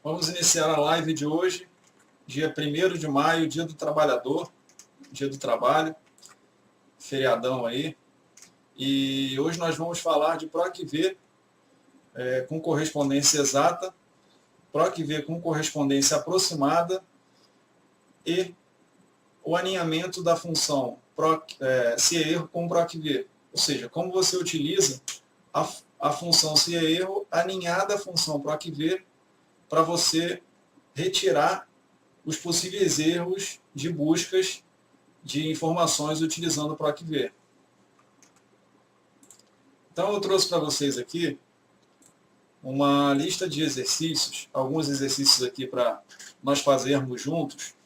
Vamos iniciar a live de hoje, dia 1º de maio, dia do trabalhador, dia do trabalho, feriadão aí. E hoje nós vamos falar de PROC-V com correspondência exata, PROC-V com correspondência aproximada e o aninhamento da função se é erro com PROC-V. Ou seja, como você utiliza a função se é erro aninhada à função PROC-V para você retirar os possíveis erros de buscas de informações utilizando o PROC-V. Então eu trouxe para vocês aqui uma lista de exercícios, alguns exercícios aqui para nós fazermos juntos,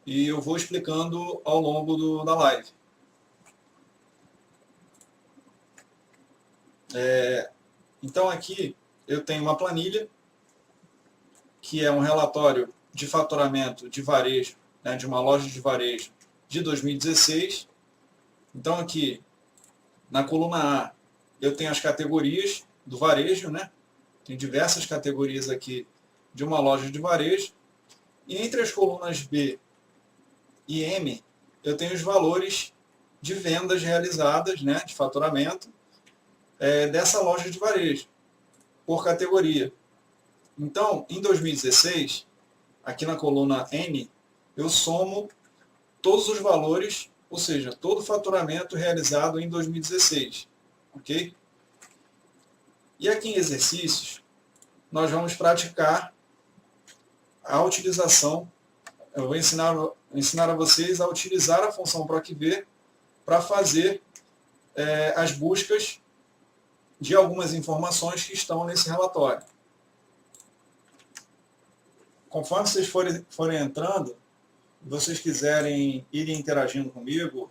e eu vou explicando ao longo da live. Então aqui eu tenho uma planilha, que é um relatório de faturamento de varejo, né, de uma loja de varejo de 2016. Então aqui, na coluna A, eu tenho as categorias do varejo, né? Tem diversas categorias aqui de uma loja de varejo. E entre as colunas B e M, eu tenho os valores de vendas realizadas, né, de faturamento, dessa loja de varejo, por categoria. Então, em 2016, aqui na coluna N, eu somo todos os valores, ou seja, todo o faturamento realizado em 2016. Ok? E aqui em exercícios, nós vamos praticar a utilização. Eu vou ensinar a vocês a utilizar a função PROC-V para fazer as buscas de algumas informações que estão nesse relatório. Conforme vocês forem entrando, vocês quiserem ir interagindo comigo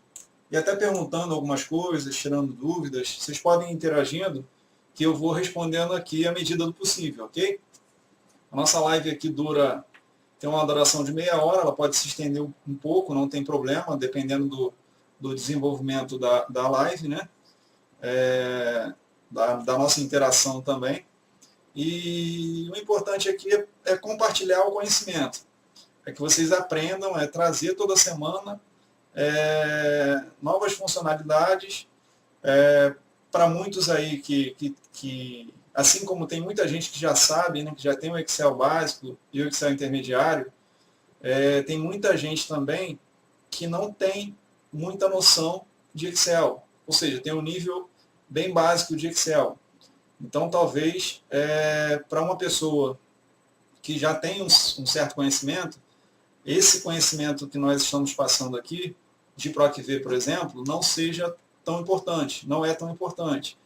e até perguntando algumas coisas, tirando dúvidas, vocês podem ir interagindo, que eu vou respondendo aqui à medida do possível, ok? A nossa live aqui tem uma duração de meia hora, ela pode se estender um pouco, não tem problema, dependendo do desenvolvimento da live, né? Da nossa interação também. E o importante aqui é compartilhar o conhecimento. É que vocês aprendam, trazer toda semana novas funcionalidades para muitos aí que, assim como tem muita gente que já sabe, né, que já tem o Excel básico e o Excel intermediário, tem muita gente também que não tem muita noção de Excel, ou seja, tem um nível bem básico de Excel. Então, talvez, para uma pessoa que já tem um certo conhecimento, esse conhecimento que nós estamos passando aqui, de PROC-V, por exemplo, não seja tão importante, não é tão importante.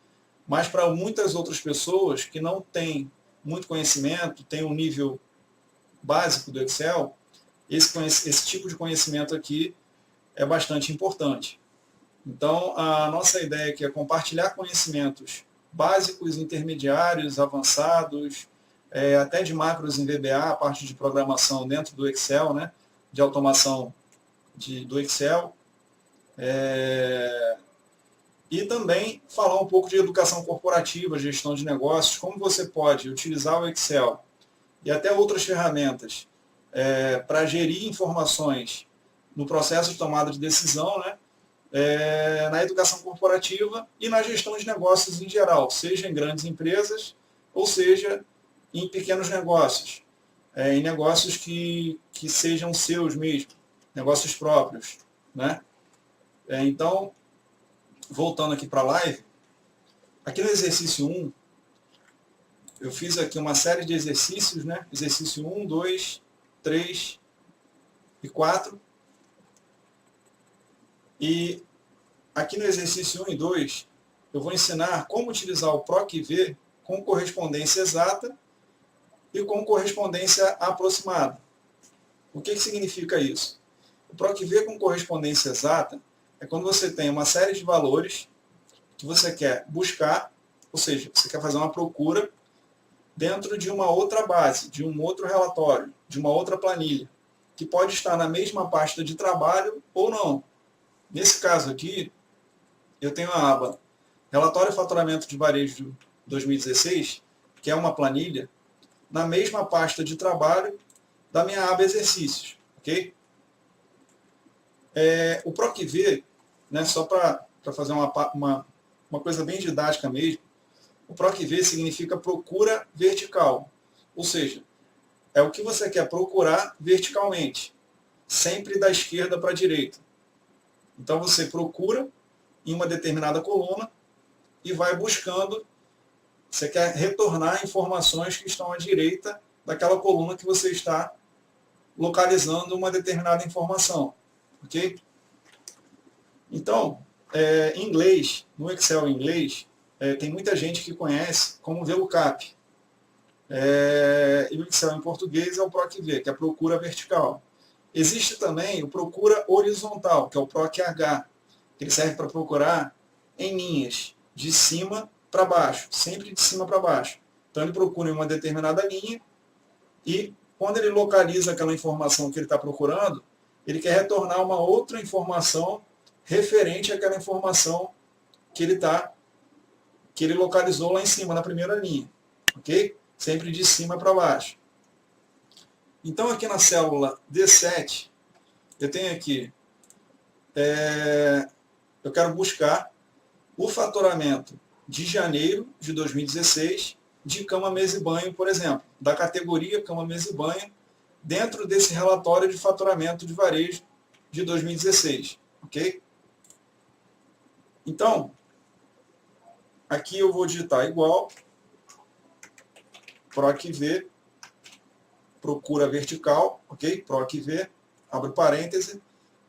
Mas para muitas outras pessoas que não têm muito conhecimento, têm um nível básico do Excel, esse tipo de conhecimento aqui é bastante importante. Então, a nossa ideia aqui é compartilhar conhecimentos básicos, intermediários, avançados, até de macros em VBA, a parte de programação dentro do Excel, né, de automação do Excel. E também falar um pouco de educação corporativa, gestão de negócios, como você pode utilizar o Excel e até outras ferramentas para gerir informações no processo de tomada de decisão, né, na educação corporativa e na gestão de negócios em geral, seja em grandes empresas ou seja em pequenos negócios, em negócios que sejam seus mesmo, negócios próprios, né? Então, voltando aqui para a live, aqui no exercício 1, eu fiz aqui uma série de exercícios, né? Exercício 1, 2, 3 e 4. E aqui no exercício 1 e 2, eu vou ensinar como utilizar o PROC-V com correspondência exata e com correspondência aproximada. O que significa isso? O PROC-V com correspondência exata é quando você tem uma série de valores que você quer buscar, ou seja, você quer fazer uma procura dentro de uma outra base, de um outro relatório, de uma outra planilha, que pode estar na mesma pasta de trabalho ou não. Nesse caso aqui, eu tenho a aba Relatório Faturamento de Varejo 2016, que é uma planilha, na mesma pasta de trabalho da minha aba exercícios, ok? O PROC-V, né, só para fazer uma coisa bem didática mesmo, o PROC-V significa procura vertical, ou seja, é o que você quer procurar verticalmente, sempre da esquerda para a direita. Então você procura em uma determinada coluna e vai buscando, você quer retornar informações que estão à direita daquela coluna que você está localizando uma determinada informação, ok? Então, em inglês, no Excel em inglês, tem muita gente que conhece como VLOOKUP. E o Excel em português é o PROC-V, que é a procura vertical. Existe também o procura horizontal, que é o PROC-H, que ele serve para procurar em linhas, de cima para baixo, sempre de cima para baixo. Então ele procura em uma determinada linha e quando ele localiza aquela informação que ele está procurando, ele quer retornar uma outra informação referente àquela informação que ele localizou lá em cima, na primeira linha. Ok? Sempre de cima para baixo. Então aqui na célula D7, eu tenho aqui, eu quero buscar o faturamento de janeiro de 2016 de cama, mesa e banho, por exemplo, da categoria cama, mesa e banho, dentro desse relatório de faturamento de varejo de 2016. Ok? Então, aqui eu vou digitar igual, PROC-V, procura vertical, ok? PROC-V, abro parêntese,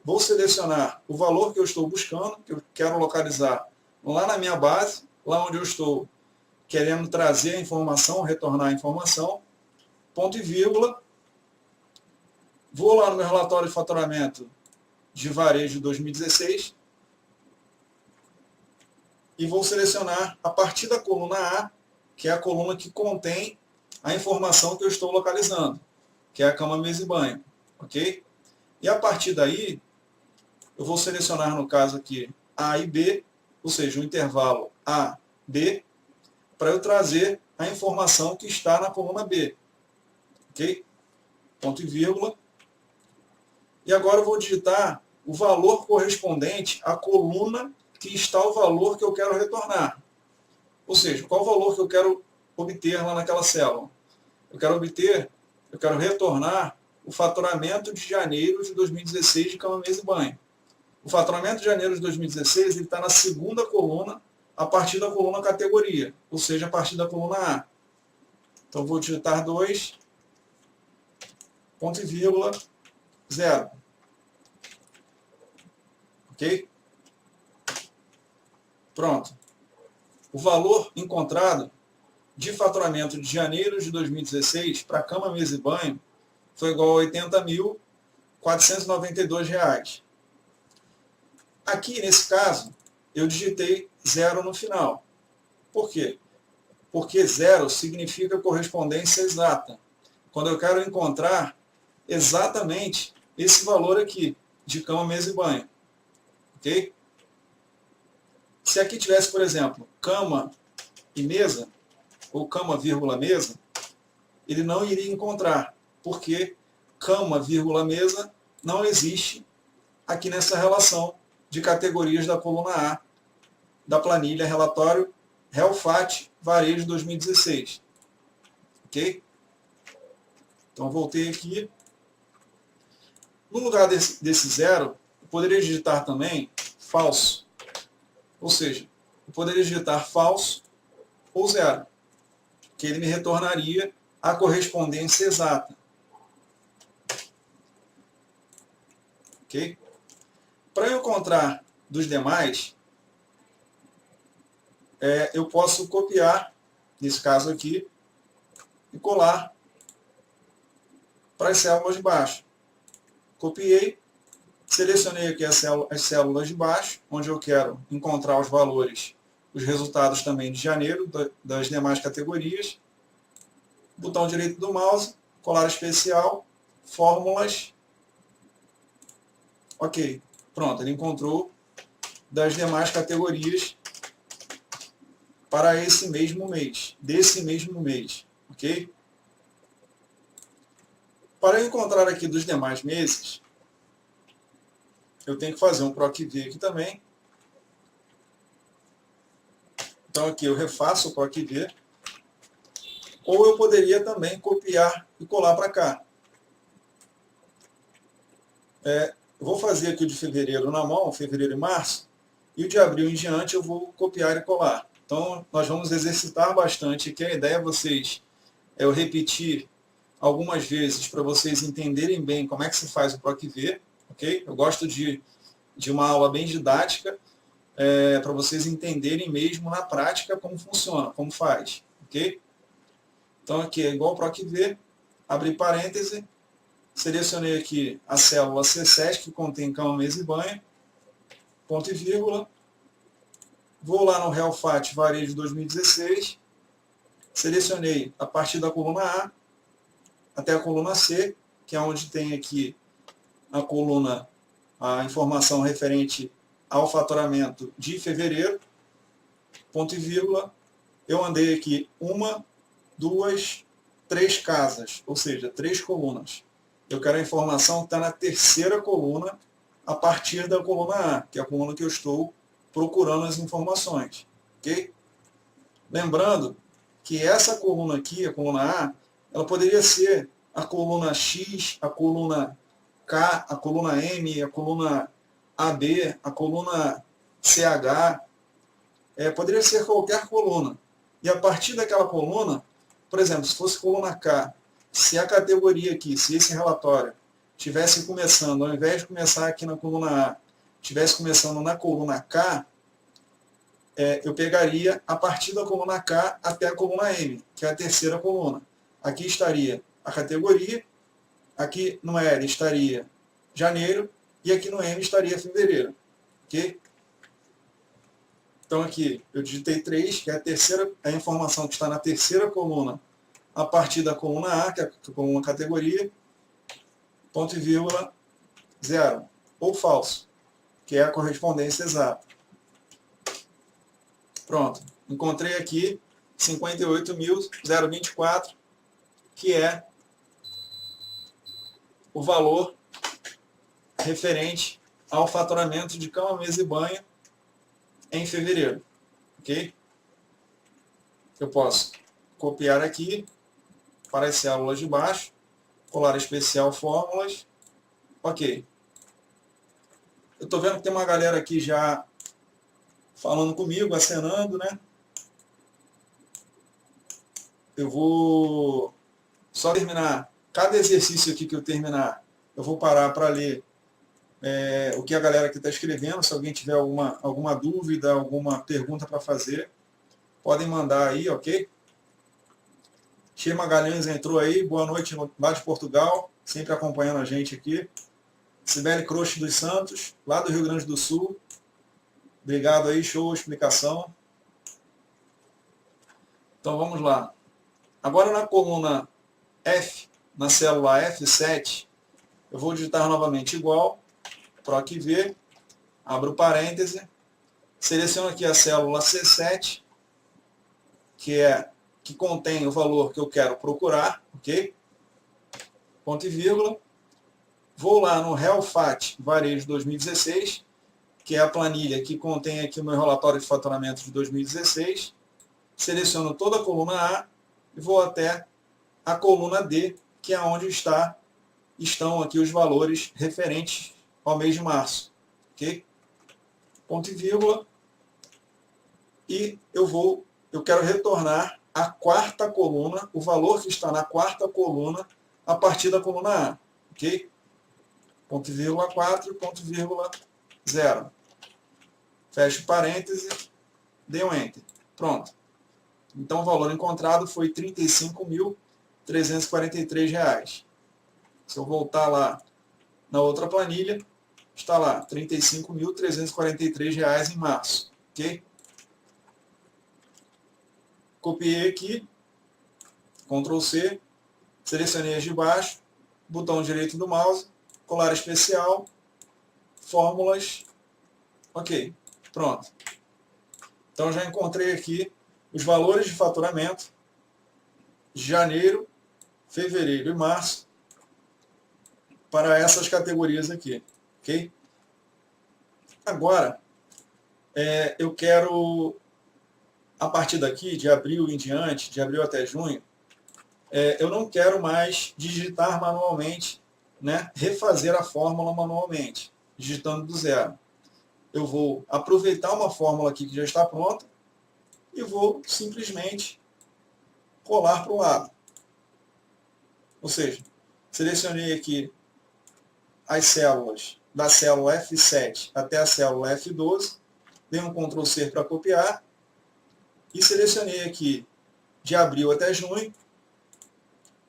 vou selecionar o valor que eu estou buscando, que eu quero localizar lá na minha base, lá onde eu estou querendo trazer a informação, retornar a informação, ponto e vírgula, vou lá no meu relatório de faturamento de varejo de 2016 e vou selecionar a partir da coluna A, que é a coluna que contém a informação que eu estou localizando, que é a cama, mesa e banho, ok? E a partir daí, eu vou selecionar, no caso aqui, A e B, ou seja, o intervalo A, B, para eu trazer a informação que está na coluna B, ok? Ponto e vírgula. E agora eu vou digitar o valor correspondente à coluna que está o valor que eu quero retornar. Ou seja, qual o valor que eu quero obter lá naquela célula? Eu quero retornar o faturamento de janeiro de 2016 de cama, mesa e banho. O faturamento de janeiro de 2016 está na segunda coluna, a partir da coluna categoria, ou seja, a partir da coluna A. Então, vou digitar 2, ponto e vírgula, 0. Ok? Pronto. O valor encontrado de faturamento de janeiro de 2016 para cama, mesa e banho foi igual a R$ 80.492. Aqui, nesse caso, eu digitei 0 no final. Por quê? Porque 0 significa correspondência exata. Quando eu quero encontrar exatamente esse valor aqui, de cama, mesa e banho. Ok? Se aqui tivesse, por exemplo, cama e mesa, ou cama, vírgula, mesa, ele não iria encontrar, porque cama, vírgula, mesa não existe aqui nessa relação de categorias da coluna A da planilha relatório Helfat Varejo 2016. Ok? Então, voltei aqui. No lugar desse 0, eu poderia digitar também falso. Ou seja, eu poderia digitar falso ou 0, que ele me retornaria a correspondência exata. Ok? Para eu encontrar dos demais, eu posso copiar, nesse caso aqui, e colar para as células de baixo. Copiei, selecionei aqui as células de baixo, onde eu quero encontrar os valores, os resultados também de janeiro, das demais categorias. Botão direito do mouse, colar especial, fórmulas. Ok, pronto, ele encontrou das demais categorias para esse mesmo mês, desse mesmo mês, ok? Para eu encontrar aqui dos demais meses, eu tenho que fazer um PROC-V aqui também. Então aqui eu refaço o PROC-V. Ou eu poderia também copiar e colar para cá. Vou fazer aqui o de fevereiro na mão, fevereiro e março, e o de abril em diante eu vou copiar e colar. Então nós vamos exercitar bastante aqui. A ideia é eu repetir algumas vezes para vocês entenderem bem como é que se faz o PROC-V, ok? Eu gosto de uma aula bem didática, para vocês entenderem mesmo na prática como funciona, como faz, ok? Então aqui é igual ao PROC-V, abri parêntese, selecionei aqui a célula C7, que contém cama, mesa e banho, ponto e vírgula, vou lá no Helfat Varejo 2016, selecionei a partir da coluna A até a coluna C, que é onde tem aqui a coluna, a informação referente ao faturamento de fevereiro, ponto e vírgula, eu andei aqui 1, 2, 3 casas, ou seja, 3 colunas. Eu quero a informação que está na terceira coluna, a partir da coluna A, que é a coluna que eu estou procurando as informações. Ok? Lembrando que essa coluna aqui, a coluna A, ela poderia ser a coluna X, a coluna K, a coluna M, a coluna AB, a coluna CH, poderia ser qualquer coluna. E a partir daquela coluna, por exemplo, se fosse coluna K, se a categoria aqui, se esse relatório estivesse começando, ao invés de começar aqui na coluna A, estivesse começando na coluna K, eu pegaria a partir da coluna K até a coluna M, que é a terceira coluna. Aqui estaria a categoria, aqui no L estaria janeiro, e aqui no M estaria fevereiro. Ok? Então aqui eu digitei 3, que é a informação que está na terceira coluna, a partir da coluna A, que é a coluna categoria, ponto e vírgula, 0, ou falso, que é a correspondência exata. Pronto, encontrei aqui 58.024, que é o valor referente ao faturamento de cama, mesa e banho em fevereiro. Ok? Eu posso copiar aqui para as células de baixo, colar especial fórmulas. Ok. Eu estou vendo que tem uma galera aqui já falando comigo, acenando, né? Eu vou só terminar. Cada exercício aqui que eu terminar, eu vou parar para ler o que a galera aqui está escrevendo. Se alguém tiver alguma dúvida, alguma pergunta para fazer, podem mandar aí, ok? Tia Magalhães entrou aí, boa noite lá de Portugal, sempre acompanhando a gente aqui. Sibeli Croce dos Santos, lá do Rio Grande do Sul. Obrigado aí, show a explicação. Então vamos lá. Agora na coluna F, na célula F7, eu vou digitar novamente igual, PROC-V, abro parêntese, seleciono aqui a célula C7, que contém o valor que eu quero procurar, ok? Ponto e vírgula. Vou lá no Helfat Varejo 2016, que é a planilha que contém aqui o meu relatório de faturamento de 2016. Seleciono toda a coluna A e vou até a coluna D, que é onde estão aqui os valores referentes ao mês de março. Ok? Ponto e vírgula. E eu quero retornar a quarta coluna, o valor que está na quarta coluna, a partir da coluna A. Ok? Ponto e vírgula 4, ponto e vírgula 0. Fecho parêntese, dei um Enter. Pronto. Então o valor encontrado foi R$ 35.343. Se eu voltar lá na outra planilha, está lá R$ 35.343 em março. Ok? Copiei aqui, Ctrl C, selecionei as de baixo, botão direito do mouse, colar especial, fórmulas, ok, pronto. Então já encontrei aqui os valores de faturamento de janeiro, fevereiro e março, para essas categorias aqui, ok? Agora, eu quero, a partir daqui, de abril em diante, de abril até junho, eu não quero mais digitar manualmente, né, refazer a fórmula manualmente, digitando do zero. Eu vou aproveitar uma fórmula aqui que já está pronta e vou simplesmente colar para o lado. Ou seja, selecionei aqui as células da célula F7 até a célula F12, dei um Ctrl C para copiar e selecionei aqui de abril até junho,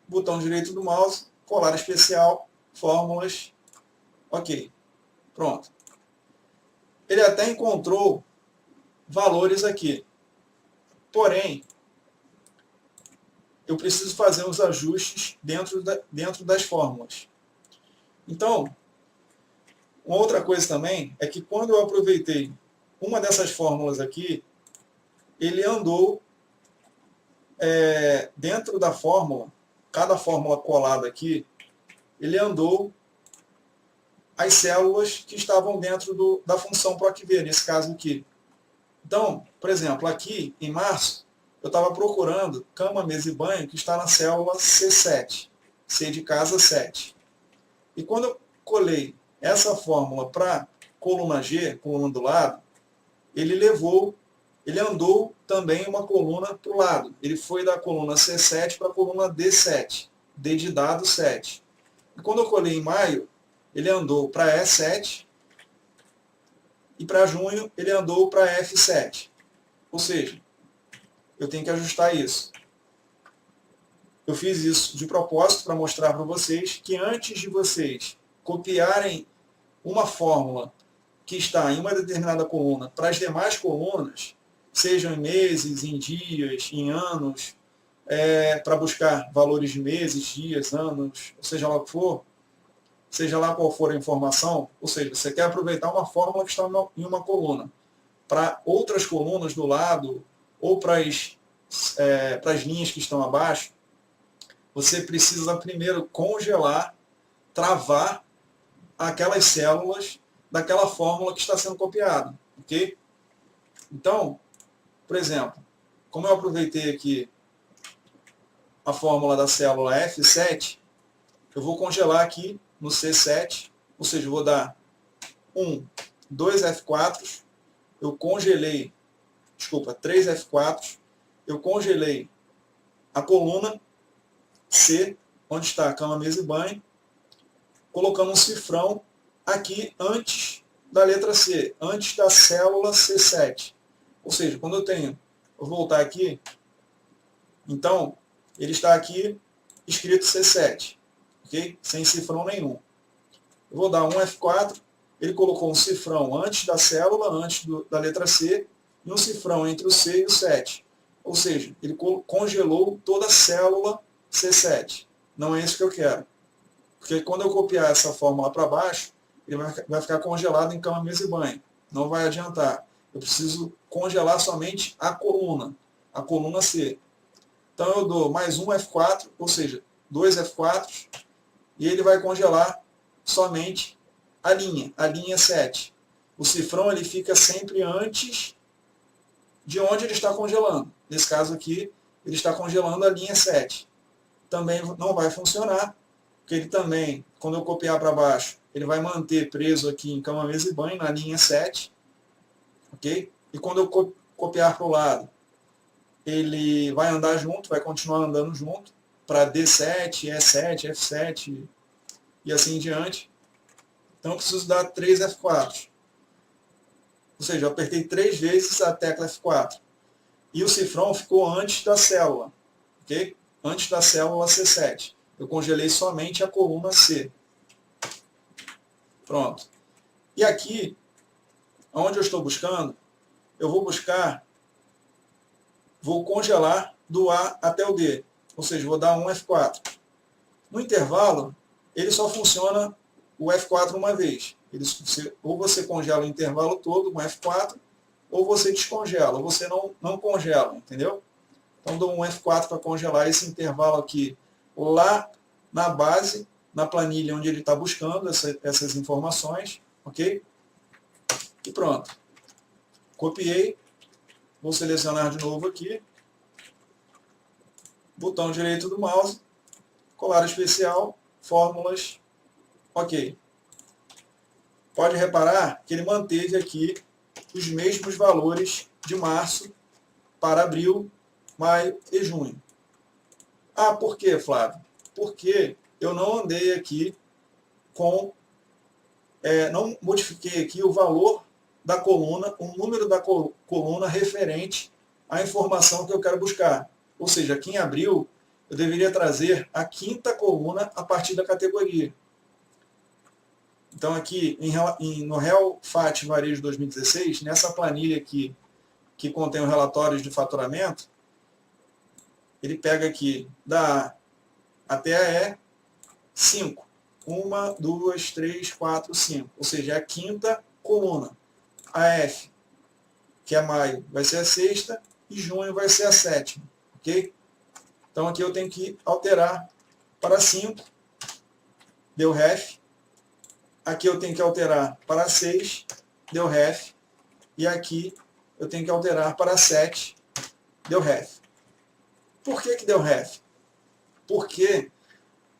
botão direito do mouse, colar especial, fórmulas, ok, pronto. Ele até encontrou valores aqui, porém, eu preciso fazer os ajustes dentro das fórmulas. Então, uma outra coisa também é que quando eu aproveitei uma dessas fórmulas aqui, ele andou dentro da fórmula, cada fórmula colada aqui, ele andou as células que estavam dentro da função PROC-V, nesse caso aqui. Então, por exemplo, aqui em março, eu estava procurando cama, mesa e banho, que está na célula C7, C de casa 7. E quando eu colei essa fórmula para coluna G, coluna do lado, ele andou também uma coluna para o lado. Ele foi da coluna C7 para a coluna D7, D de dado 7. E quando eu colei em maio, ele andou para E7 e para junho ele andou para F7. Ou seja, eu tenho que ajustar isso. Eu fiz isso de propósito para mostrar para vocês que antes de vocês copiarem uma fórmula que está em uma determinada coluna para as demais colunas, sejam em meses, em dias, em anos, para buscar valores de meses, dias, anos, seja lá o que for, seja lá qual for a informação, ou seja, você quer aproveitar uma fórmula que está em uma coluna, para outras colunas do lado, ou para as linhas que estão abaixo, você precisa primeiro congelar, travar aquelas células daquela fórmula que está sendo copiada, ok? Então, por exemplo, como eu aproveitei aqui a fórmula da célula F7, eu vou congelar aqui no C7, ou seja, eu vou dar 2 F4, eu congelei, desculpa, 3 F4, eu congelei a coluna C, onde está a cama, mesa e banho, colocando um cifrão aqui antes da letra C, antes da célula C7. Ou seja, quando eu vou voltar aqui, então, ele está aqui escrito C7, ok? Sem cifrão nenhum. Eu vou dar um F4, ele colocou um cifrão antes da célula, antes da letra C, e um cifrão entre o C e o 7. Ou seja, ele congelou toda a célula C7. Não é isso que eu quero. Porque quando eu copiar essa fórmula para baixo, ele vai ficar congelado em cama, mesa e banho. Não vai adiantar. Eu preciso congelar somente a coluna C. Então eu dou mais um F4, ou seja, 2 F4, e ele vai congelar somente a linha 7. O cifrão ele fica sempre antes de onde ele está congelando. Nesse caso aqui, ele está congelando a linha 7. Também não vai funcionar, porque ele também, quando eu copiar para baixo, ele vai manter preso aqui em cama, mesa e banho, na linha 7. Ok? E quando eu copiar para o lado, ele vai andar junto, vai continuar andando junto, para D7, E7, F7 e assim em diante. Então eu preciso dar 3 F4. Ou seja, eu apertei 3 vezes a tecla F4. E o cifrão ficou antes da célula. Ok? Antes da célula C7. Eu congelei somente a coluna C. Pronto. E aqui, onde eu estou buscando, eu vou congelar do A até o D. Ou seja, vou dar um F4. No intervalo, ele só funciona o F4 uma vez. Ou você congela o intervalo todo com F4, ou você descongela, ou você não congela, entendeu? Então dou um F4 para congelar esse intervalo aqui lá na base na planilha onde ele está buscando essas informações, ok? E pronto. Copiei, vou selecionar de novo aqui, botão direito do mouse, colar especial, fórmulas, ok. Pode reparar que ele manteve aqui os mesmos valores de março para abril, maio e junho. Ah, por quê, Flávio? Porque eu não andei aqui não modifiquei aqui o valor da coluna, o número da coluna referente à informação que eu quero buscar. Ou seja, aqui em abril, eu deveria trazer a quinta coluna a partir da categoria. Então, aqui no Real FAT Varejo 2016, nessa planilha aqui, que contém os relatórios de faturamento, ele pega aqui da A até a E, 5. 1, 2, 3, 4, 5. Ou seja, é a quinta coluna. A F, que é maio, vai ser a sexta, e junho vai ser a sétima. Ok? Então, aqui eu tenho que alterar para 5, deu ref. Aqui eu tenho que alterar para 6, deu ref. E aqui eu tenho que alterar para 7, deu ref. Por que deu ref? Porque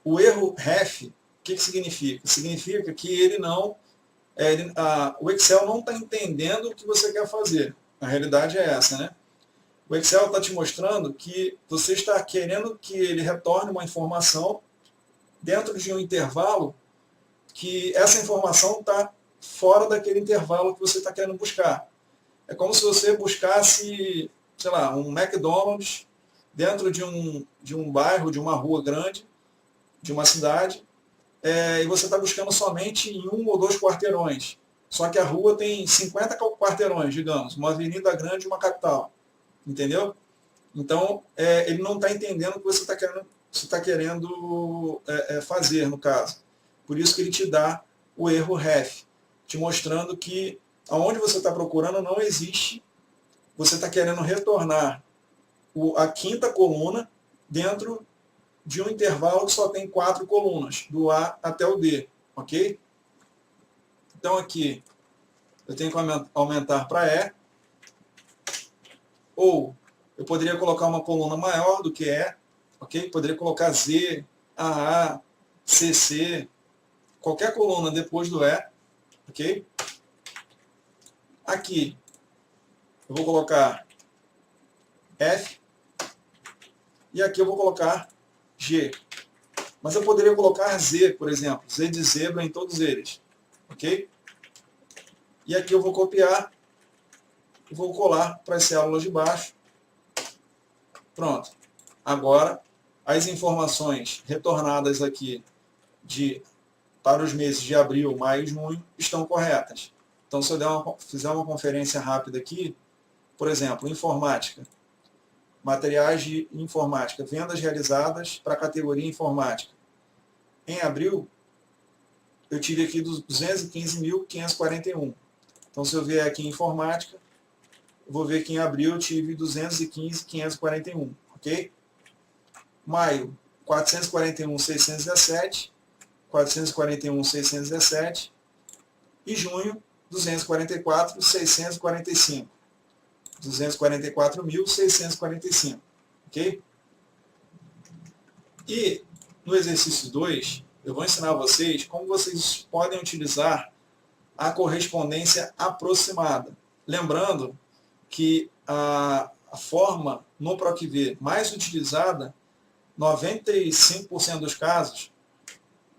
o erro ref, o que significa? Significa que ele não, o Excel não está entendendo o que você quer fazer. A realidade é essa, né? O Excel está te mostrando que você está querendo que ele retorne uma informação dentro de um intervalo que essa informação está fora daquele intervalo que você está querendo buscar. É como se você buscasse, sei lá, um McDonald's dentro de um bairro, de uma rua grande, de uma cidade, e você está buscando somente em 1 ou 2 quarteirões. Só que a rua tem 50 quarteirões, digamos, uma avenida grande e uma capital. Entendeu? Então, ele não está entendendo o que você está querendo fazer, no caso. Por isso que ele te dá o erro ref, te mostrando que aonde você está procurando não existe, você está querendo retornar a quinta coluna dentro de um intervalo que só tem 4 colunas, do A até o D, ok? Então aqui eu tenho que aumentar para E, ou eu poderia colocar uma coluna maior do que E, ok? Poderia colocar Z, AA, CC, qualquer coluna depois do E, ok? Aqui eu vou colocar F, e aqui eu vou colocar G. Mas eu poderia colocar Z, por exemplo, Z de zebra em todos eles, ok? E aqui eu vou copiar e vou colar para as células de baixo. Pronto. Agora, as informações retornadas aqui para os meses de abril, maio e junho estão corretas. Então, se eu fizer uma conferência rápida aqui, por exemplo, informática, materiais de informática, vendas realizadas para a categoria informática. Em abril, eu tive aqui 215.541. Então, se eu vier aqui em informática, eu vou ver que em abril eu tive 215.541, ok? Maio, 441.617, 441.617, e junho, 244.645. 244.645, ok? E no exercício 2, eu vou ensinar vocês como vocês podem utilizar a correspondência aproximada. Lembrando que a forma no PROC-V mais utilizada, 95% dos casos,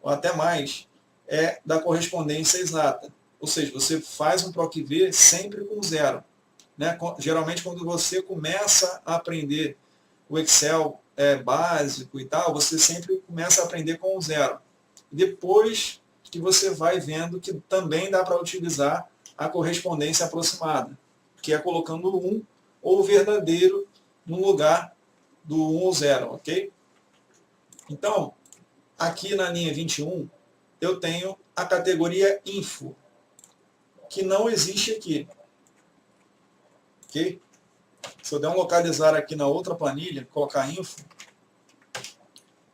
ou até mais, é da correspondência exata. Ou seja, você faz um PROC-V sempre com zero. Né? Geralmente, quando você começa a aprender o Excel básico e tal, você sempre começa a aprender com o zero. Depois que você vai vendo que também dá para utilizar a correspondência aproximada, que é colocando o 1 ou o verdadeiro no lugar do 1 ou 0, ok? Então, aqui na linha 21, eu tenho a categoria Info, que não existe aqui. Ok? Se eu der um localizar aqui na outra planilha, colocar Info,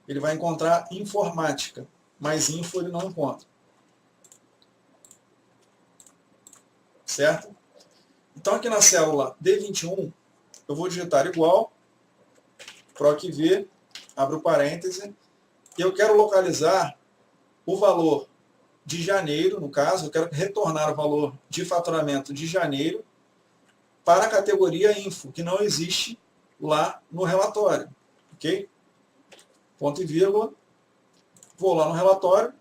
ele vai encontrar Informática. mais info ele não encontra. Certo? Então aqui na célula D21, eu vou digitar igual, PROC-V, abro parêntese, e eu quero localizar o valor de janeiro, no caso, eu quero retornar o valor de faturamento de janeiro para a categoria info, que não existe lá no relatório. Ok? Ponto e vírgula. Vou lá no relatório,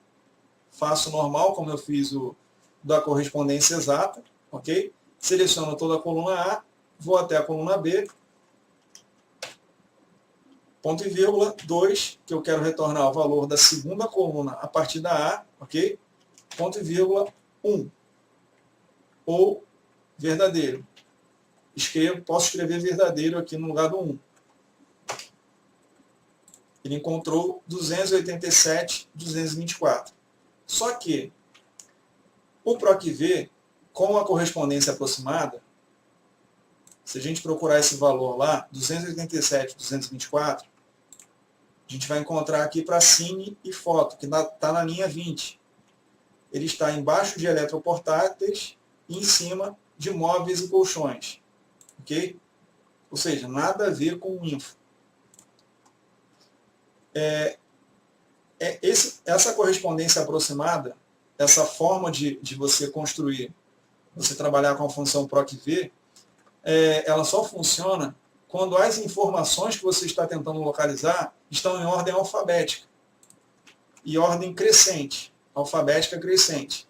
faço normal, como eu fiz o da correspondência exata, ok? Seleciono toda a coluna A, vou até a coluna B, ponto e vírgula, 2, que eu quero retornar o valor da segunda coluna a partir da A, ok? Ponto e vírgula, 1, ou verdadeiro. Posso escrever verdadeiro aqui no lugar do 1. Ele encontrou 287.224. Só que o PROC-V, com a correspondência aproximada, se a gente procurar esse valor lá, 287.224, a gente vai encontrar aqui para Cine e Foto, que está na linha 20. Ele está embaixo de eletroportáteis e em cima de móveis e colchões. Ok? Ou seja, nada a ver com o info. Essa correspondência aproximada, essa forma de você construir, você trabalhar com a função PROC-V, ela só funciona quando as informações que você está tentando localizar estão em ordem alfabética e ordem crescente, alfabética crescente.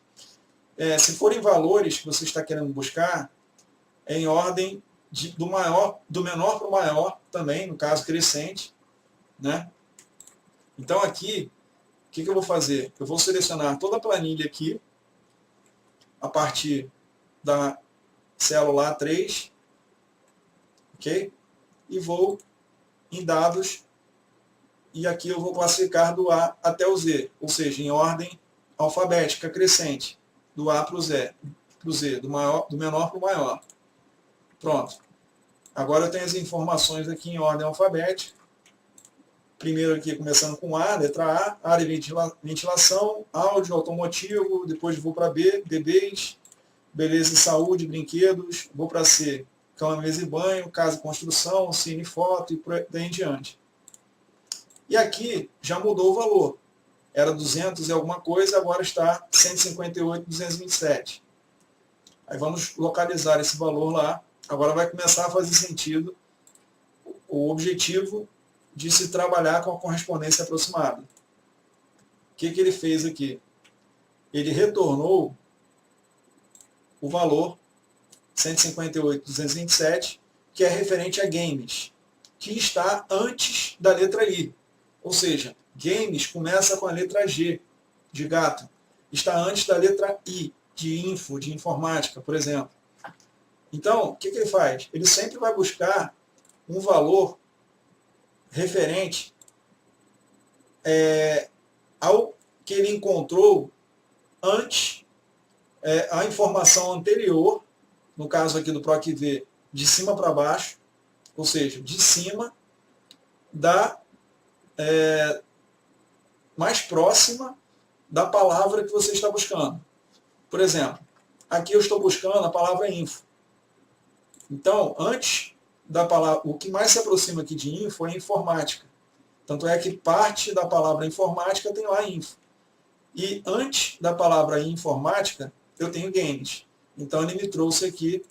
Se forem valores que você está querendo buscar, é em ordem do menor para o maior também, no caso crescente, né? Então aqui, o que eu vou fazer? Eu vou selecionar toda a planilha aqui, a partir da célula A3, ok? E vou em dados, e aqui eu vou classificar do A até o Z, ou seja, em ordem alfabética crescente, do A para o Z, do menor para o maior. Pronto. Agora eu tenho as informações aqui em ordem alfabética. Primeiro aqui começando com A, letra A, área de ventilação, áudio, automotivo, depois vou para B, bebês, beleza e saúde, brinquedos, vou para C, cama, mesa e banho, casa e construção, cine e foto e por daí em diante. E aqui já mudou o valor. Era 200 e alguma coisa, agora está 158.227. Aí vamos localizar esse valor lá. Agora vai começar a fazer sentido o objetivo de se trabalhar com a correspondência aproximada. O que ele fez aqui? Ele retornou o valor 158.227, que é referente a games, que está antes da letra I. Ou seja, games começa com a letra G, de gato. Está antes da letra I, de info, de informática, por exemplo. Então, o que ele faz? Ele sempre vai buscar um valor referente ao que ele encontrou antes, a informação anterior, no caso aqui do PROC-V, de cima para baixo, ou seja, de cima da mais próxima da palavra que você está buscando. Por exemplo, aqui eu estou buscando a palavra info. Então, antes da palavra, o que mais se aproxima aqui de info é informática. Tanto é que parte da palavra informática tem lá info. E antes da palavra informática, eu tenho games. Então ele me trouxe aqui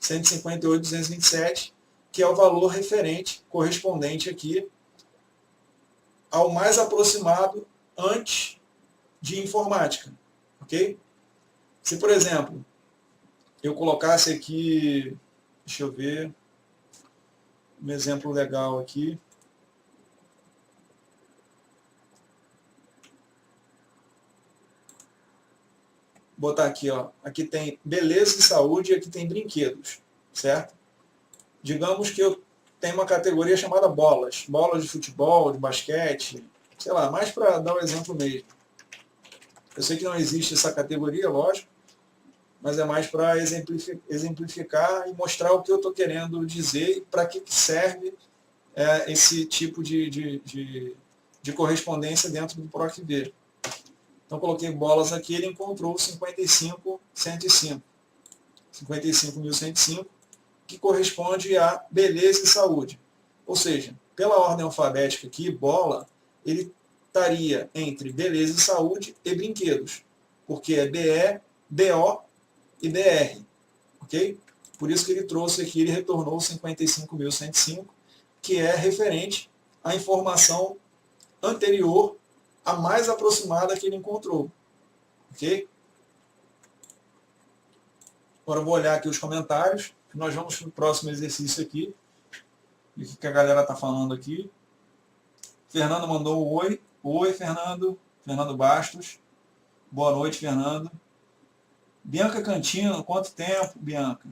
158.227, que é o valor referente, correspondente aqui ao mais aproximado antes de informática. Ok? Se, por exemplo, eu colocasse aqui, deixa eu ver, um exemplo legal aqui. Vou botar aqui, ó. Aqui tem beleza e saúde e aqui tem brinquedos, certo? Digamos que eu tenho uma categoria chamada bolas. Bolas de futebol, de basquete, sei lá, mais para dar o exemplo mesmo. Eu sei que não existe essa categoria, lógico, mas é mais para exemplificar e mostrar o que eu estou querendo dizer e para que serve esse tipo de correspondência dentro do PROC-V. Então, coloquei bolas aqui, ele encontrou 55.105. 55.105, que corresponde a beleza e saúde. Ou seja, pela ordem alfabética aqui, bola, ele estaria entre beleza e saúde e brinquedos, porque é BE, BO e BR, ok? Por isso que ele trouxe aqui, ele retornou 55.105, que é referente à informação anterior, a mais aproximada que ele encontrou, ok? Agora eu vou olhar aqui os comentários, nós vamos para o próximo exercício aqui, e o que a galera está falando aqui. Fernando mandou um oi. Oi, Fernando. Fernando Bastos. Boa noite, Fernando. Bianca Cantino, quanto tempo, Bianca?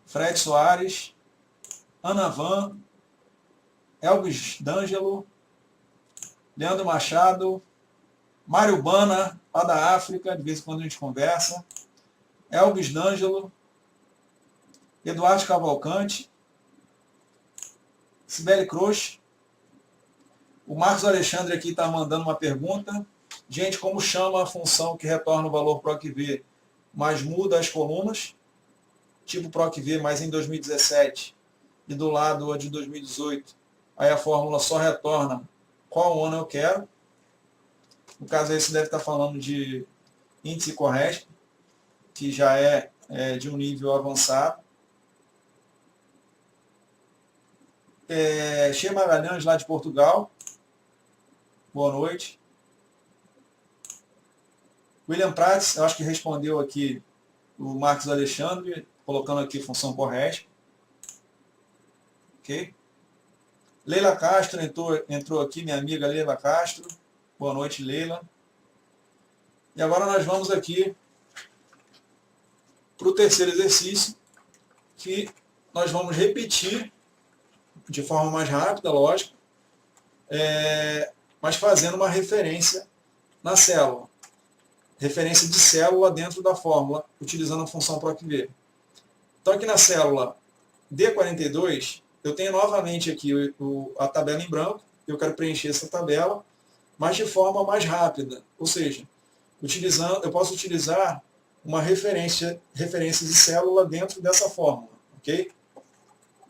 Fred Soares. Ana Van. Elvis D'Angelo. Leandro Machado. Mário Bana, lá da África, de vez em quando a gente conversa. Elvis D'Angelo. Eduardo Cavalcante. Sibeli Croce. O Marcos Alexandre aqui está mandando uma pergunta. Gente, como chama a função que retorna o valor PROC-V, mas muda as colunas? Tipo PROC-V, mas em 2017 e do lado a de 2018, aí a fórmula só retorna qual ano eu quero. No caso aí, você deve estar falando de índice correto, que já é de um nível avançado. Che Magalhães, lá de Portugal. Boa noite. William Prats, eu acho que respondeu aqui o Marcos Alexandre, colocando aqui função correta. Ok? Leila Castro entrou aqui, minha amiga Leila Castro. Boa noite, Leila. E agora nós vamos aqui para o terceiro exercício, que nós vamos repetir de forma mais rápida, lógico, mas fazendo uma referência na célula. Referência de célula dentro da fórmula, utilizando a função PROC-V. Então, aqui na célula D42, eu tenho novamente aqui a tabela em branco, eu quero preencher essa tabela, mas de forma mais rápida. Ou seja, eu posso utilizar uma referência de célula dentro dessa fórmula. Ok?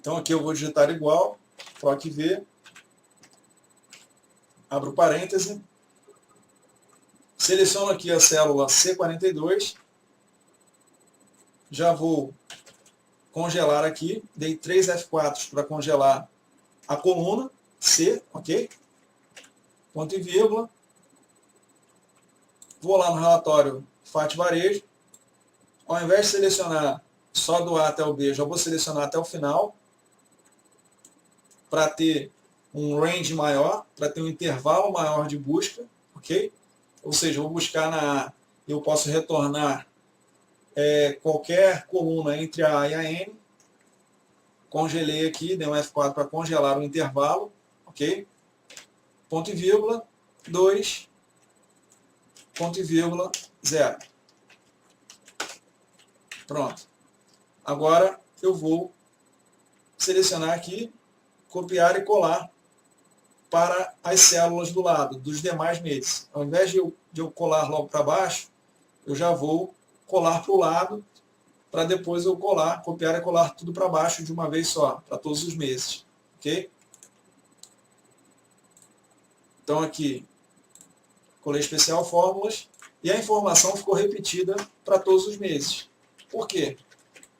Então, aqui eu vou digitar igual, PROC-V, abro parêntese, seleciono aqui a célula C42, já vou congelar aqui, dei 3 F4 para congelar a coluna C, ok? Ponto e vírgula. Vou lá no relatório FAT Varejo, ao invés de selecionar só do A até o B, já vou selecionar até o final, para ter um range maior, para ter um intervalo maior de busca, ok? Ou seja, eu vou buscar na A, eu posso retornar qualquer coluna entre a A e a N. Congelei aqui, dei um F4 para congelar o intervalo, ok? Ponto e vírgula, 2, ponto e vírgula, 0. Pronto. Agora eu vou selecionar aqui, copiar e colar para as células do lado, dos demais meses. Ao invés de eu colar logo para baixo, eu já vou colar para o lado, para depois eu copiar e colar tudo para baixo de uma vez só, para todos os meses. Ok? Então aqui, colei especial fórmulas, e a informação ficou repetida para todos os meses. Por quê?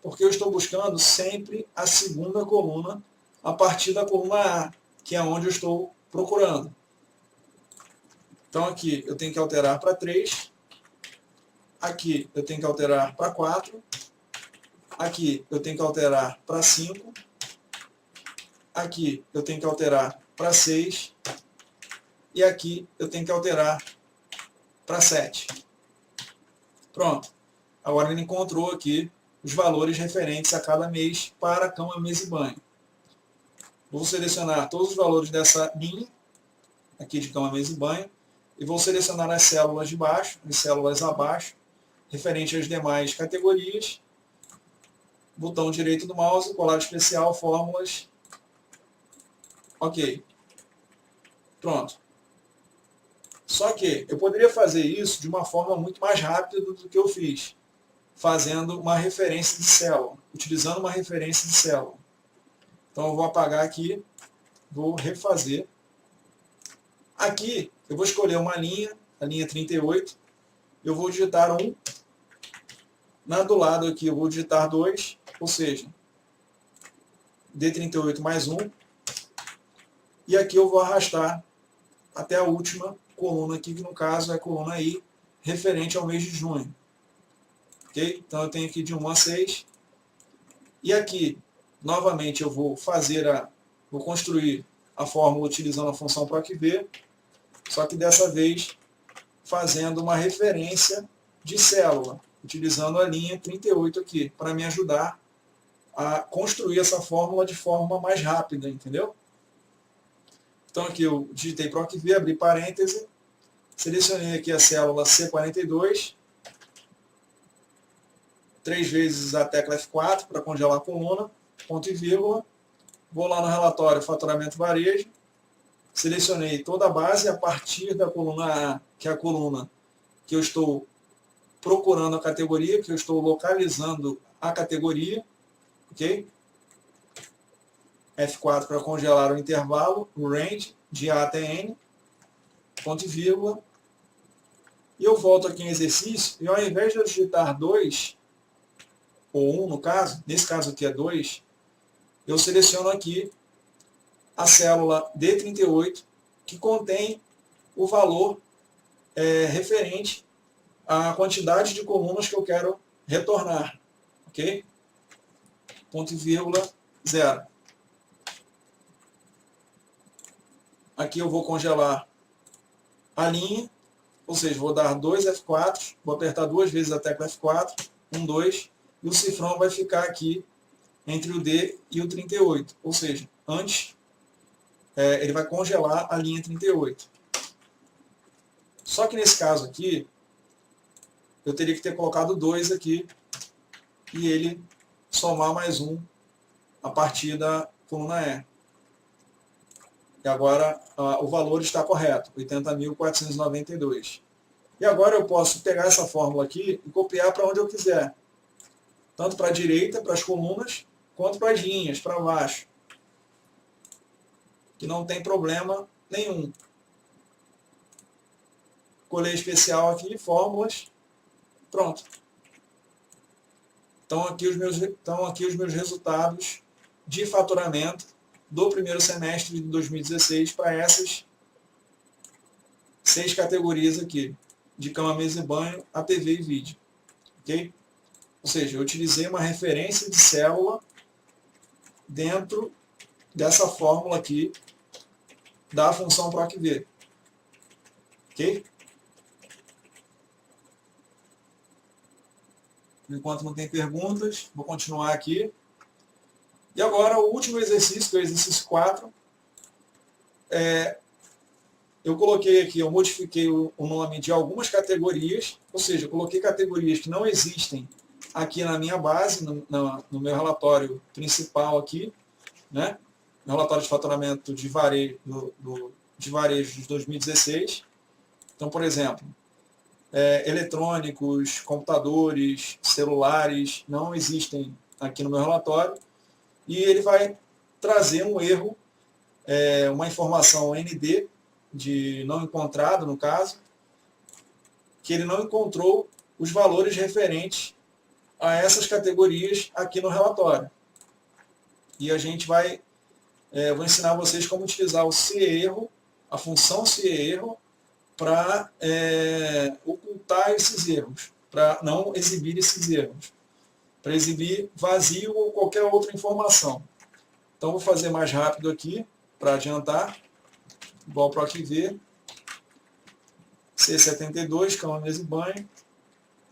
Porque eu estou buscando sempre a segunda coluna, a partir da coluna A, que é onde eu estou procurando. Então aqui eu tenho que alterar para 3, aqui eu tenho que alterar para 4, aqui eu tenho que alterar para 5, aqui eu tenho que alterar para 6, e aqui eu tenho que alterar para 7. Pronto. Agora ele encontrou aqui os valores referentes a cada mês para cama, mesa e banho. Vou selecionar todos os valores dessa linha, aqui de cama, mesa e banho, e vou selecionar as células de baixo, as células abaixo, referente às demais categorias. Botão direito do mouse, colar especial, fórmulas. Ok. Pronto. Só que eu poderia fazer isso de uma forma muito mais rápida do que eu fiz, fazendo uma referência de célula, utilizando uma referência de célula. Então eu vou apagar aqui, vou refazer. Aqui eu vou escolher uma linha, a linha 38, eu vou digitar 1, do lado aqui eu vou digitar 2, ou seja, D38 mais 1, e aqui eu vou arrastar até a última coluna aqui, que no caso é a coluna I, referente ao mês de junho. Ok? Então eu tenho aqui de 1 a 6, e aqui, novamente, eu vou construir a fórmula utilizando a função PROC-V, só que dessa vez fazendo uma referência de célula, utilizando a linha 38 aqui, para me ajudar a construir essa fórmula de forma mais rápida, entendeu? Então aqui eu digitei PROC-V, abri parêntese, selecionei aqui a célula C42, 3 vezes a tecla F4 para congelar a coluna, ponto e vírgula, vou lá no relatório faturamento varejo, selecionei toda a base a partir da coluna A, que é a coluna que eu estou procurando a categoria, que eu estou localizando a categoria, ok? F4 para congelar o intervalo, o range, de A até N, ponto e vírgula, e eu volto aqui em exercício, e ao invés de eu digitar 2, ou 1 no caso, nesse caso aqui é 2, eu seleciono aqui a célula D38, que contém o valor referente à quantidade de colunas que eu quero retornar. Ok? Ponto e vírgula, 0. Aqui eu vou congelar a linha, ou seja, vou dar 2 F4, vou apertar 2 vezes a tecla F4, 1, 2, e o cifrão vai ficar aqui entre o D e o 38, ou seja, antes ele vai congelar a linha 38. Só que nesse caso aqui, eu teria que ter colocado 2 aqui e ele somar mais 1 a partir da coluna E. E agora o valor está correto, 80.492. E agora eu posso pegar essa fórmula aqui e copiar para onde eu quiser. Tanto para a direita, para as colunas, quanto para as linhas, para baixo. Que não tem problema nenhum. Colei especial aqui, fórmulas, pronto. Estão aqui os meus resultados de faturamento do primeiro semestre de 2016 para essas 6 categorias aqui, de cama, mesa e banho, a TV e vídeo. Ok? Ou seja, eu utilizei uma referência de célula dentro dessa fórmula aqui da função PROC-V. Ok? Enquanto não tem perguntas, vou continuar aqui. E agora o último exercício, que é o exercício 4. Eu coloquei aqui, eu modifiquei o nome de algumas categorias, ou seja, eu coloquei categorias que não existem aqui na minha base, no meu relatório principal aqui, né? No relatório de faturamento de varejo, de varejo de 2016. Então, por exemplo, eletrônicos, computadores, celulares, não existem aqui no meu relatório, e ele vai trazer um erro, uma informação ND, de não encontrado, no caso, que ele não encontrou os valores referentes a essas categorias aqui no relatório. E a gente vai, vou ensinar vocês como utilizar o CERRO, a função CERRO, para ocultar esses erros, para não exibir esses erros, para exibir vazio ou qualquer outra informação. Então vou fazer mais rápido aqui, para adiantar, igual PROC-V, C72, cama, mesa e banho,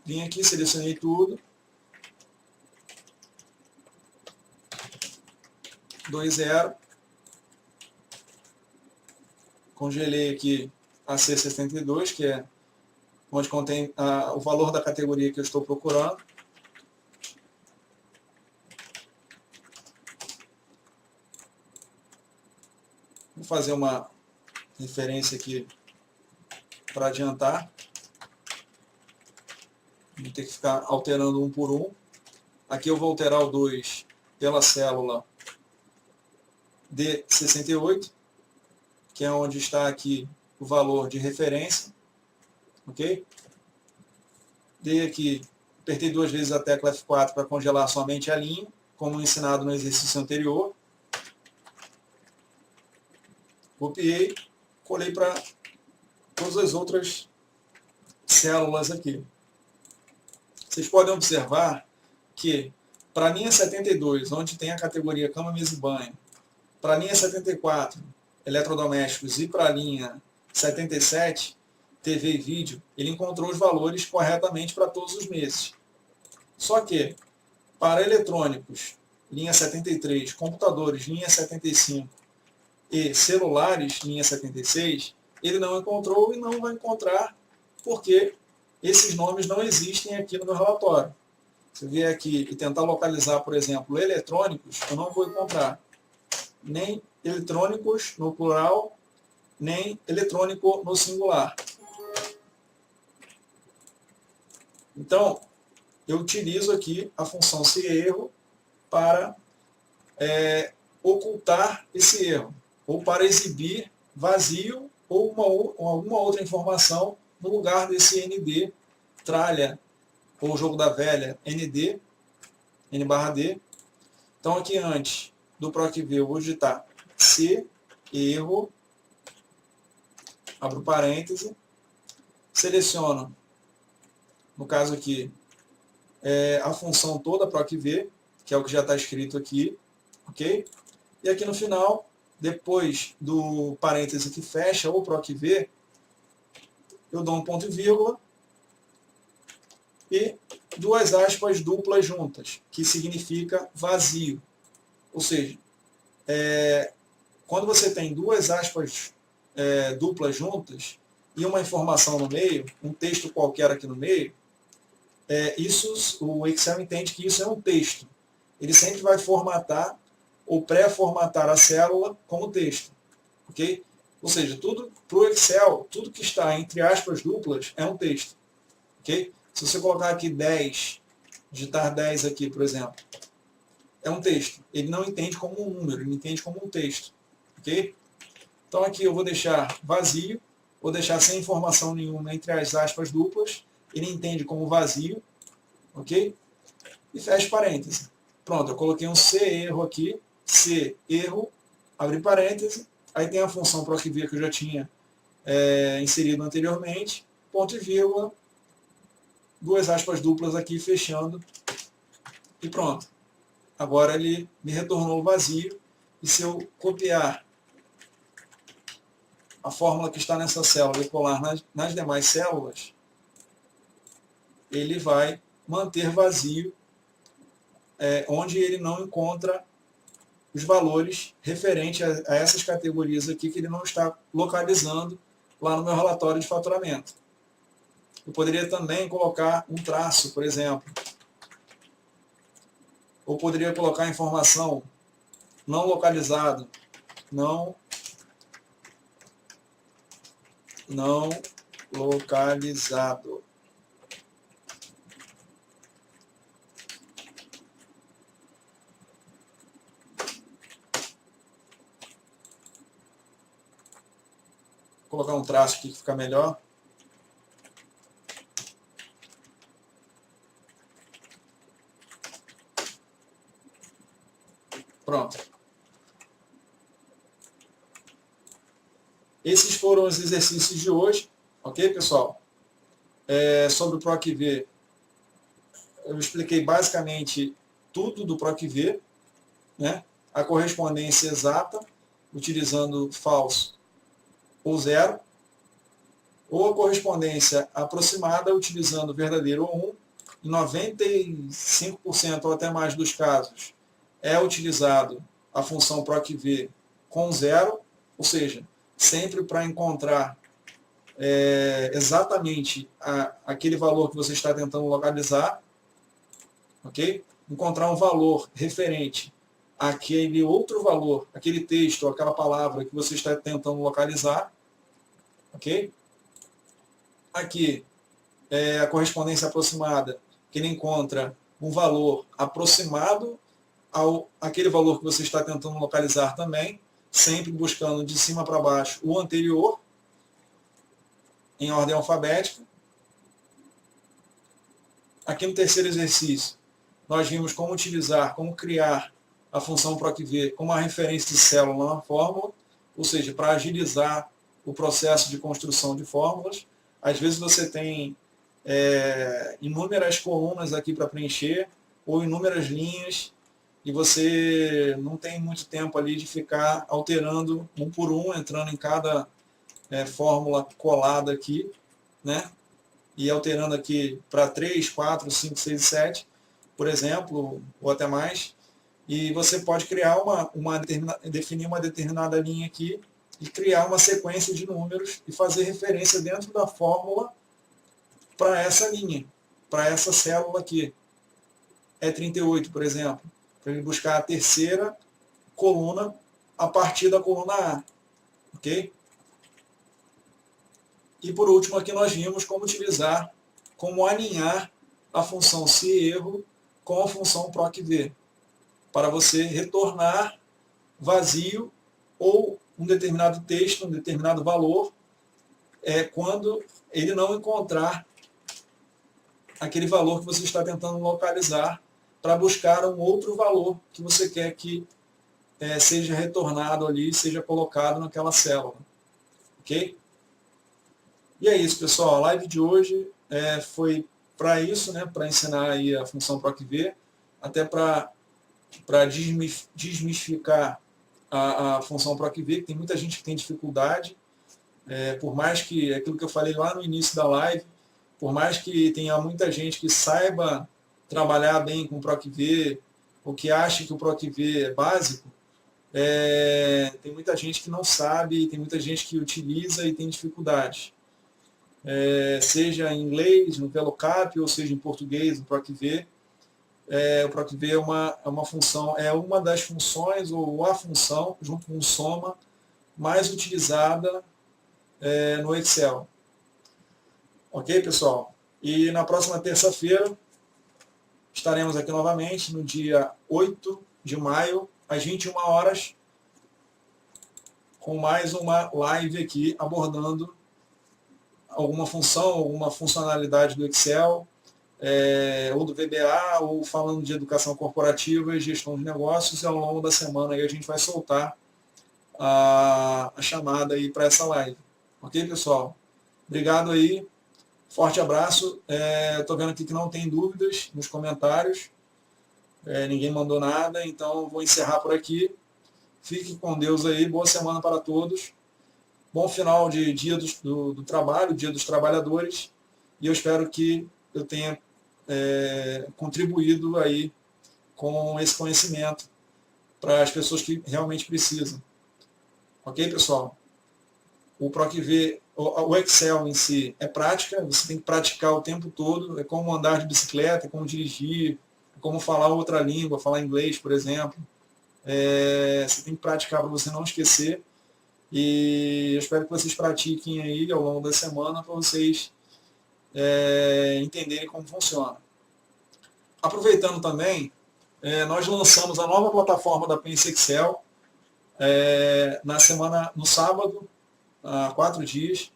vim aqui, selecionei tudo, 2,0, congelei aqui a C72, que é onde contém o valor da categoria que eu estou procurando. Vou fazer uma referência aqui para adiantar. Vou ter que ficar alterando um por um. Aqui eu vou alterar o 2 pela célula D68, que é onde está aqui o valor de referência. Ok? Dei aqui, apertei 2 vezes a tecla F4 para congelar somente a linha, como ensinado no exercício anterior. Copiei, colei para todas as outras células aqui. Vocês podem observar que para a linha 72, onde tem a categoria cama, mesa e banho, para a linha 74, eletrodomésticos, e para a linha 77, TV e vídeo, ele encontrou os valores corretamente para todos os meses. Só que, para eletrônicos, linha 73, computadores, linha 75 e celulares, linha 76, ele não encontrou e não vai encontrar porque esses nomes não existem aqui no meu relatório. Se eu vier aqui e tentar localizar, por exemplo, eletrônicos, eu não vou encontrar nem eletrônicos no plural, nem eletrônico no singular. Então, eu utilizo aqui a função se erro para ocultar esse erro, ou para exibir vazio ou alguma outra informação no lugar desse ND, tralha, ou jogo da velha, ND, N/D. Então, aqui antes do PROC-V, eu vou digitar se erro, abro parêntese, seleciono, no caso aqui, a função toda PROC-V, que é o que já está escrito aqui, ok? E aqui no final, depois do parêntese que fecha o PROC-V, eu dou um ponto e vírgula e 2 aspas duplas juntas, que significa vazio. Ou seja, quando você tem 2 aspas duplas juntas e uma informação no meio, um texto qualquer aqui no meio, o Excel entende que isso é um texto. Ele sempre vai formatar ou pré-formatar a célula como texto. Ok? Ou seja, tudo para o Excel, tudo que está entre aspas duplas é um texto. Ok? Se você colocar aqui 10, digitar 10 aqui, por exemplo, é um texto. Ele não entende como um número, ele entende como um texto. Ok? Então aqui eu vou deixar vazio, vou deixar sem informação nenhuma entre as aspas duplas, ele entende como vazio, ok? E fecho parêntese. Pronto, eu coloquei um C erro aqui, C erro, abri parêntese, aí tem a função PROC-V que eu já tinha inserido anteriormente, ponto e vírgula, 2 aspas duplas aqui fechando, e pronto. Agora ele me retornou vazio, e se eu copiar a fórmula que está nessa célula e colar nas demais células, ele vai manter vazio onde ele não encontra os valores referentes a essas categorias aqui que ele não está localizando lá no meu relatório de faturamento. Eu poderia também colocar um traço, por exemplo, ou poderia colocar a informação não localizado, não localizado. Vou colocar um traço aqui que fica melhor. Pronto. Esses foram os exercícios de hoje, ok, pessoal? Sobre o PROC-V, eu expliquei basicamente tudo do PROC-V, né? A correspondência exata, utilizando falso ou zero, ou a correspondência aproximada, utilizando verdadeiro ou 1. Em 95% ou até mais dos casos, é utilizado a função PROC-V com zero, ou seja, sempre para encontrar exatamente aquele valor que você está tentando localizar, ok? Encontrar um valor referente àquele outro valor, aquele texto, aquela palavra que você está tentando localizar, ok? Aqui, a correspondência aproximada, que ele encontra um valor aproximado àquele valor que você está tentando localizar também, sempre buscando de cima para baixo o anterior, em ordem alfabética. Aqui no terceiro exercício, nós vimos como utilizar, como criar a função PROC-V como uma referência de célula na fórmula, ou seja, para agilizar o processo de construção de fórmulas. Às vezes você tem inúmeras colunas aqui para preencher, ou inúmeras linhas, e você não tem muito tempo ali de ficar alterando um por um, entrando em cada fórmula colada aqui, né? E alterando aqui para 3, 4, 5, 6 e 7, por exemplo, ou até mais. E você pode criar definir uma determinada linha aqui e criar uma sequência de números e fazer referência dentro da fórmula para essa linha, para essa célula aqui. É 38, por exemplo, para ele buscar a terceira coluna a partir da coluna A. Ok? E por último, aqui nós vimos como utilizar, como alinhar a função se-erro com a função PROC-V, para você retornar vazio ou um determinado texto, um determinado valor, quando ele não encontrar aquele valor que você está tentando localizar, para buscar um outro valor que você quer que seja retornado ali, seja colocado naquela célula. Ok? E é isso, pessoal. A live de hoje foi para isso, né? Para ensinar aí a função PROC-V, até para desmistificar a função PROC-V, que tem muita gente que tem dificuldade, por mais que, aquilo que eu falei lá no início da live, por mais que tenha muita gente que saiba trabalhar bem com o PROC-V, ou que ache que o PROC-V é básico, tem muita gente que não sabe, tem muita gente que utiliza e tem dificuldades. Seja em inglês, no VLOOKUP, ou seja em português, no PROC-V. O PROC-V é uma função, é uma das funções, ou a função, junto com o soma, mais utilizada no Excel. Ok, pessoal? E na próxima terça-feira estaremos aqui novamente, no dia 8 de maio, às 21 horas, com mais uma live aqui abordando alguma função, alguma funcionalidade do Excel, ou do VBA, ou falando de educação corporativa e gestão de negócios, e ao longo da semana aí a gente vai soltar a chamada aí para essa live. Ok, pessoal? Obrigado aí. Forte abraço. Estou vendo aqui que não tem dúvidas nos comentários. Ninguém mandou nada, então vou encerrar por aqui. Fique com Deus aí. Boa semana para todos. Bom final de dia do trabalho, dia dos trabalhadores. E eu espero que eu tenha contribuído aí com esse conhecimento para as pessoas que realmente precisam. Ok, pessoal? O PROC-V, o Excel em si é prática, você tem que praticar o tempo todo, é como andar de bicicleta, é como dirigir, é como falar outra língua, falar inglês, por exemplo. Você tem que praticar para você não esquecer, e eu espero que vocês pratiquem aí ao longo da semana para vocês entenderem como funciona. Aproveitando também, nós lançamos a nova plataforma da Pense Excel no sábado, há 4 dias,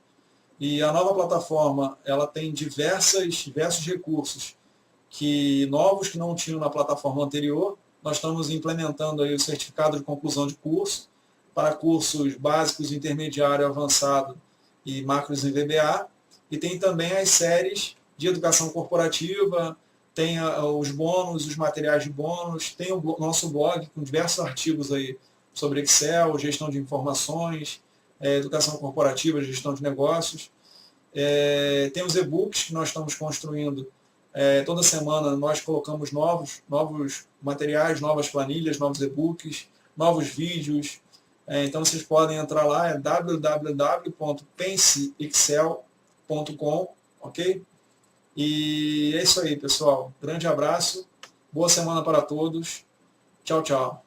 e a nova plataforma ela tem diversos recursos novos que não tinham na plataforma anterior. Nós estamos implementando aí o certificado de conclusão de curso para cursos básicos, intermediário, avançado e macros em VBA, e tem também as séries de educação corporativa, tem os bônus, os materiais de bônus, tem o nosso blog com diversos artigos aí sobre Excel, gestão de informações, educação corporativa, gestão de negócios. Tem os e-books que nós estamos construindo. Toda semana nós colocamos novos materiais, novas planilhas, novos e-books, novos vídeos. Então vocês podem entrar lá, www.penseexcel.com, ok? E é isso aí, pessoal. Grande abraço, boa semana para todos. Tchau, tchau.